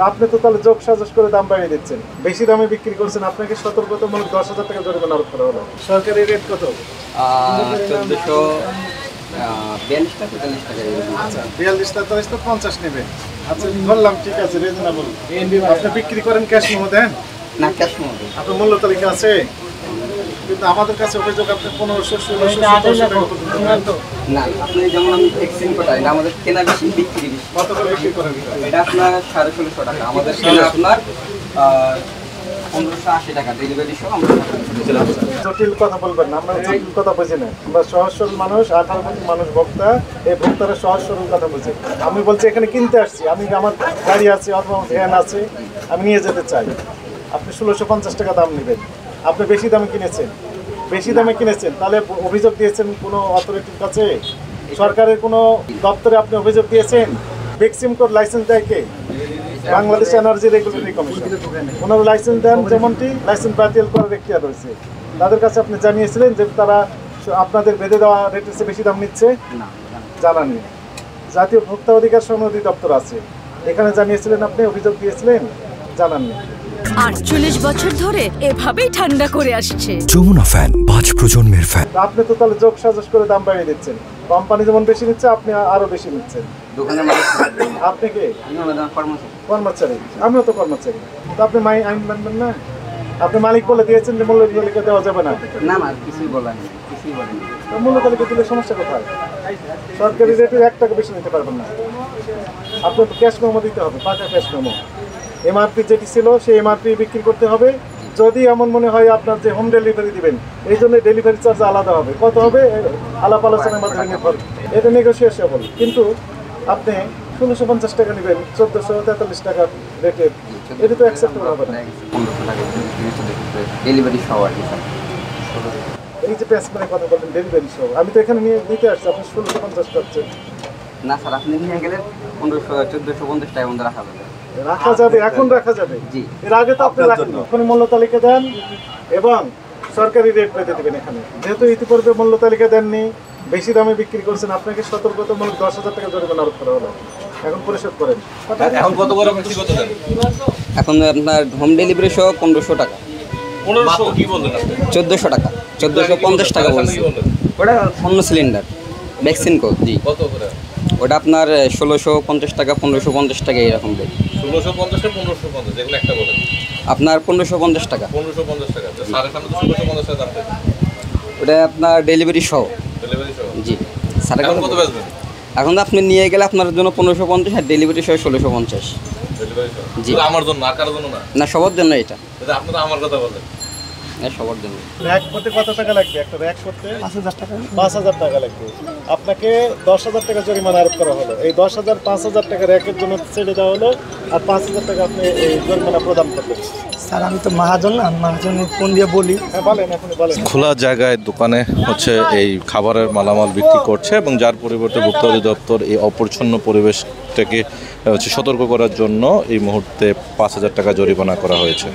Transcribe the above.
আপনি তো তাহলে যোগ সাজস করে দাম বাড়িয়ে দিচ্ছেন, বেশি দামে বিক্রি করছেন, আপনাকে সতর্কতামূলক 10,000 টাকা জরিমানা আরোপ করা হলো। সরকারি রেট কত? 42 তো 50 নেবে। আচ্ছা ধরলাম, ঠিক আছে, রিজনেবল। আপনি বিক্রি করেন ক্যাশ মেমো দেন? না, ক্যাশ মেমো। আপনার মূল্য তালিকা আছে? কিন্তু আমাদের কাছে অভিযোগ আপনি 1500, 1600, 1700 টাকা পর্যন্ত না, আপনি যেমন আমি এক্সচেঞ্জ করাই না, আমাদের কেনা বেশি বিক্রি বেশি। কত করে বিক্রি করেন? এটা আপনার 1650 টাকা, আমাদের কেনা আপনার 1580 টাকা ডেলিভারি সহ। আমরা জটিল কথা বলবেন না, আমরা জটিল কথা বুঝি না। আমরা সহজ সরল মানুষ, 18 কোটি মানুষ ভোক্তা, এই ভোক্তারা সহজ সরল কথা বুঝি। আমি বলছি এখানে কিনতে আসছি, আমি আমার গাড়ি আছে অথবা ভ্যান আছে, আমি নিয়ে যেতে চাই। আপনি 1650 টাকা দাম নেবেন, আপনি বেশি দামে কিনেছেন, বেশি দামে কিনেছেন, তাহলে অভিযোগ দিয়েছেন কোনো অথরিটির কাছে? সরকারের কোনো দপ্তরে আপনি অভিযোগ দিয়েছেন? বেক্সিম কোড লাইসেন্স দেয় কে? Bangladesh energy regulatory commission. ওনারা লাইসেন্স দেন, যেমনটি লাইসেন্স বাতিল করার এখতিয়ার রয়েছে। তাদের কাছে আপনি জানিয়েছিলেন যে তারা আপনাদের বেঁধে দেওয়া রেটের চেয়ে বেশি দাম নিচ্ছে? জানাননি। জাতীয় ভোক্তা অধিকার সনদ দপ্তর আছে, এখানে জানিয়েছিলেন আপনি, অভিযোগ দিয়েছিলেন? জানাননি। 48 বছর ধরে এভাবেই ঠান্ডা করে আসছে। যমুনা ফ্যান, 5 প্রজন্মের ফ্যান। আপনি তো তাহলে যোগ সাজস করে দাম বাড়িয়ে দিচ্ছেন। কোম্পানি যেমন বেশি নিচ্ছে, আপনি আরো বেশি নিচ্ছেন। দোকানের মালিক আপনি কে? কর্মচারী। কর্মচারী, আমিও তো কর্মচারী। তো আপনি আইন মানবেন না? আপনি মালিক বলে দিয়েছেন যে মূল্য তালিকা দেওয়া যাবে না। না না, কিছুই বলেন, কিছুই বলেন। মূল্য তালিকা দিলে সমস্যা কোথায়? সরকারি রেটে 1 টাকা বেশি নিতে পারবেন না। আপনার তো ক্যাশ মেমো দিতে হবে, পাকা ক্যাশ মেমো। এমআরপি যেটি ছিল সেই এমআরপি বিক্রি করতে হবে। যদি এমন মনে হয় আপনার যে হোম ডেলিভারি দিবেন, এই জন্য ডেলিভারি চার্জ আলাদা হবে। কত হবে? আলাপ আলোচনার মাধ্যমে নির্ভর, এটা নেগোসিয়েশন। কিন্তু আপনি 1650 টাকা নেবেন 1443 টাকা রেটে, এটা তো অ্যাকসেপ্টেবল হবে না। 1500 টাকা ডেলিভারি সহ আর কি। এই যে প্যাস মানে কথা বললেন ডেলিভারি সহ, আমি তো এখানে নিয়ে দিতে আসছি, আপনি 1650 পাচ্ছেন। না স্যার, আপনি নিয়ে গেলে 1450 টাকা মধ্যে রাখা যাবে। রাখা যাবে, এখন রাখা যাবে। জি, এর আগে তো আপনি রাখেন। এখন মূল্য তালিকা দেন এবং সরকারি রেট পেতে দেবেন। এখানে যেহেতু ইতিপূর্বে মূল্য তালিকা দেননি, বেশি দামে বিক্রি করছেন, আপনাকে সতর্কতামূলক 10,000 টাকা জরিমানা আরোপ করা হলো। এখন পরিশোধ করেন। এখন কত করে বেশি কত দেন? এখন আপনার হোম ডেলিভারি সহ 1500 টাকা। 1500 কি বললেন আপনি? 1400 টাকা, 1450 টাকা বলছি। ওটা অন্য সিলিন্ডার ভ্যাকসিন কোড। জি, কত করে? ওটা আপনার 1650 টাকা, 1550 টাকা এরকম দেয়। 1650 না 1550, যেগুলো একটা বলেন। আপনার 1550 টাকা। 1550 টাকা। সাড়ে সামনে তো 1650 টাকা দাম দেয়। ওটা আপনার ডেলিভারি সহ। ডেলিভারি সহ? জি। সাড়ে এখন কত বেচবেন? এখন আপনি নিয়ে গেলে আপনার জন্য 1550 আর ডেলিভারি সহ 1650। ডেলিভারি সহ? জি। আমার জন্য, আর কারোর জন্য না? না, সবার জন্য এটা। এটা আপনারা আমার কথা বলেন। সবার জন্য। র্যাক করতে কত টাকা লাগবে? একটা র্যাক করতে 5000 টাকা। 5000 টাকা লাগবে। আপনাকে 10,000 টাকা জরিমানা আরোপ করা হলো। এই 10,000, 5,000 টাকা র্যাকের জন্য ছেড়ে দেওয়া হলো, আর 5,000 টাকা আপনি এই জরিমানা প্রদান করবেন। স্যার আমি তো মহাজন না, মহাজনের ফোন দিয়ে বলি। হ্যাঁ বলেন, এখন বলেন। খোলা জায়গায় দোকানে এই খাবারের মালামাল বিক্রি করছে এবং যার পরিবর্তে ভোক্তা অধিদপ্তর এই অপরিচ্ছন্ন পরিবেশটাকে সতর্ক করার জন্য এই মুহূর্তে 5,000 টাকা জরিমানা করা হয়েছে।